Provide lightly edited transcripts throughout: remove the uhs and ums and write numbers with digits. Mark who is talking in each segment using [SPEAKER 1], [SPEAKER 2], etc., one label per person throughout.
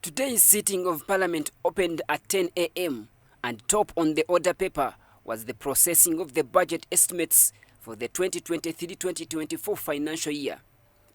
[SPEAKER 1] Today's sitting of Parliament opened at 10 a.m. and top on the order paper was the processing of the budget estimates for the 2023-2024 financial year.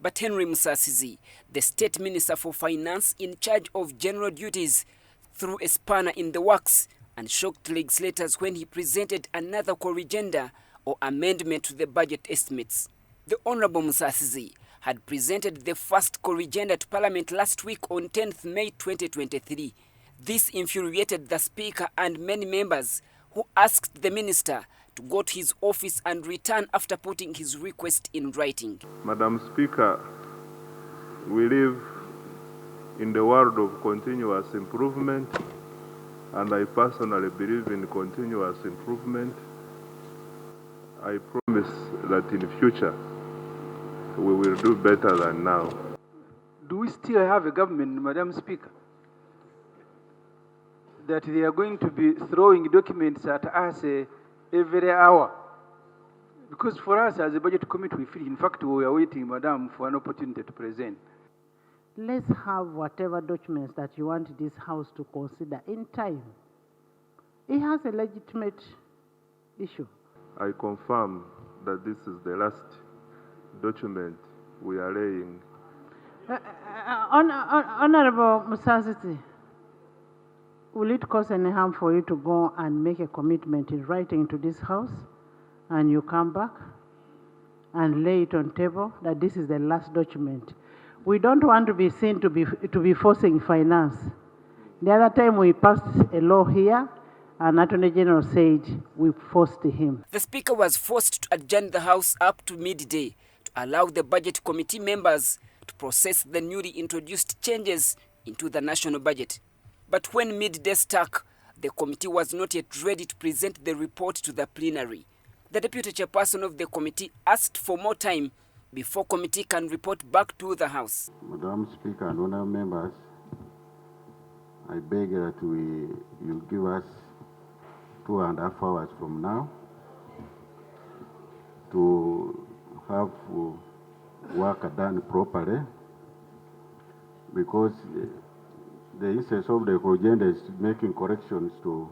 [SPEAKER 1] But Henry Musasizi, the State Minister for Finance in charge of general duties, threw a spanner in the works and shocked legislators when he presented another corrigenda or amendment to the budget estimates. The Honourable Musasizi had presented the first corrigenda to Parliament last week on 10th May 2023. This infuriated the Speaker and many members who asked the Minister to go to his office and return after putting his request in writing.
[SPEAKER 2] Madam Speaker, we live in the world of continuous improvement, and I personally believe in continuous improvement. I promise that in future we will do better than now.
[SPEAKER 3] Do we still have a government, Madam Speaker, that they are going to be throwing documents at us every hour? Because for us as a budget committee, we feel, in fact, we are waiting, Madam, for an opportunity to present.
[SPEAKER 4] Let's have whatever documents that you want this House to consider in time. It has a legitimate issue.
[SPEAKER 2] I confirm that this is the last document we are laying.
[SPEAKER 4] Honorable Musasizi, will it cause any harm for you to go and make a commitment in writing to this House, and you come back and lay it on table that this is the last document? We don't want to be seen to be forcing finance. The other time we passed a law here, and Attorney General said we forced him.
[SPEAKER 1] The Speaker was forced to adjourn the House up to midday to allow the Budget Committee members to process the newly introduced changes into the national budget. But when midday struck, the committee was not yet ready to present the report to the plenary. The Deputy Chairperson of the committee asked for more time before committee can report back to the House.
[SPEAKER 5] Madam Speaker and honourable members, I beg that you give us 2.5 hours from now to have work done properly, because the essence of the agenda is making corrections to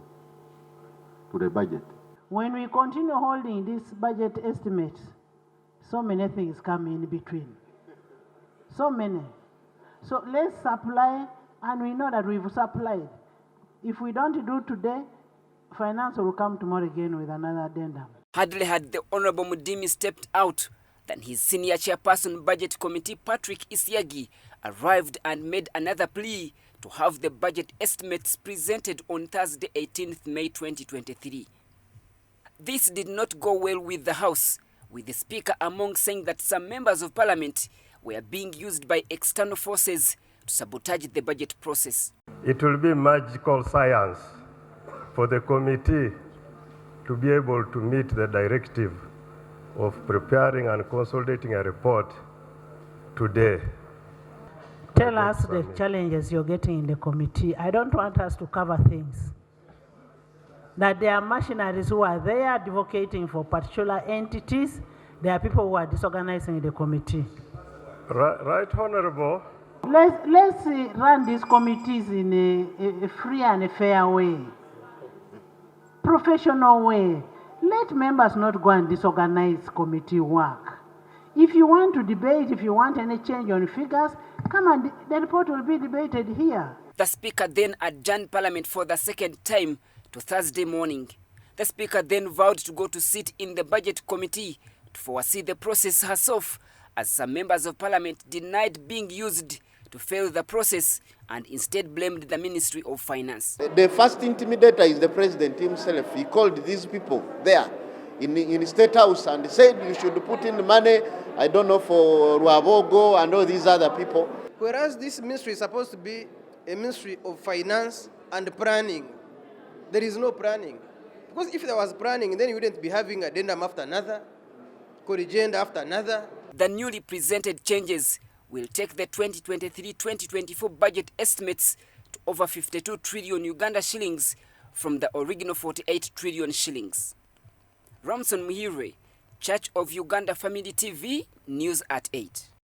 [SPEAKER 5] the budget.
[SPEAKER 4] When we continue holding this budget estimate, so many things come in between. So many. So let's supply, and we know that we've supplied. If we don't do today, finance will come tomorrow again with another addendum.
[SPEAKER 1] Hardly had the Honourable Mudimi stepped out than his senior chairperson Budget Committee Patrick Isiagi arrived and made another plea to have the budget estimates presented on Thursday 18th May 2023. This did not go well with the House, with the Speaker Among saying that some members of Parliament were being used by external forces to sabotage the budget process.
[SPEAKER 6] It will be magical science for the committee to be able to meet the directive of preparing and consolidating a report today.
[SPEAKER 4] Tell us the challenges you're getting in the committee. I don't want us to cover things. That there are machineries who are there advocating for particular entities. There are people who are disorganizing the committee.
[SPEAKER 6] Right, Honorable.
[SPEAKER 4] Let's run these committees in a free and a fair way. Professional way. Let members not go and disorganize committee work. If you want to debate, if you want any change on figures, come and the report will be debated here.
[SPEAKER 1] The Speaker then adjourned Parliament for the second time to Thursday morning. The Speaker then vowed to go to sit in the Budget Committee to foresee the process herself, as some members of Parliament denied being used to fail the process and instead blamed the Ministry of Finance.
[SPEAKER 7] The first intimidator is the President himself. He called these people there in the State House and said you should put in the money, I don't know, for Ruabogo and all these other people.
[SPEAKER 8] Whereas this ministry is supposed to be a ministry of finance and planning. There is no planning. Because if there was planning, then you wouldn't be having addendum after another, corrigenda after another.
[SPEAKER 1] The newly presented changes will take the 2023-2024 budget estimates to over 52 trillion Uganda shillings from the original 48 trillion shillings. Ramson Muhire, Church of Uganda Family TV, News at 8.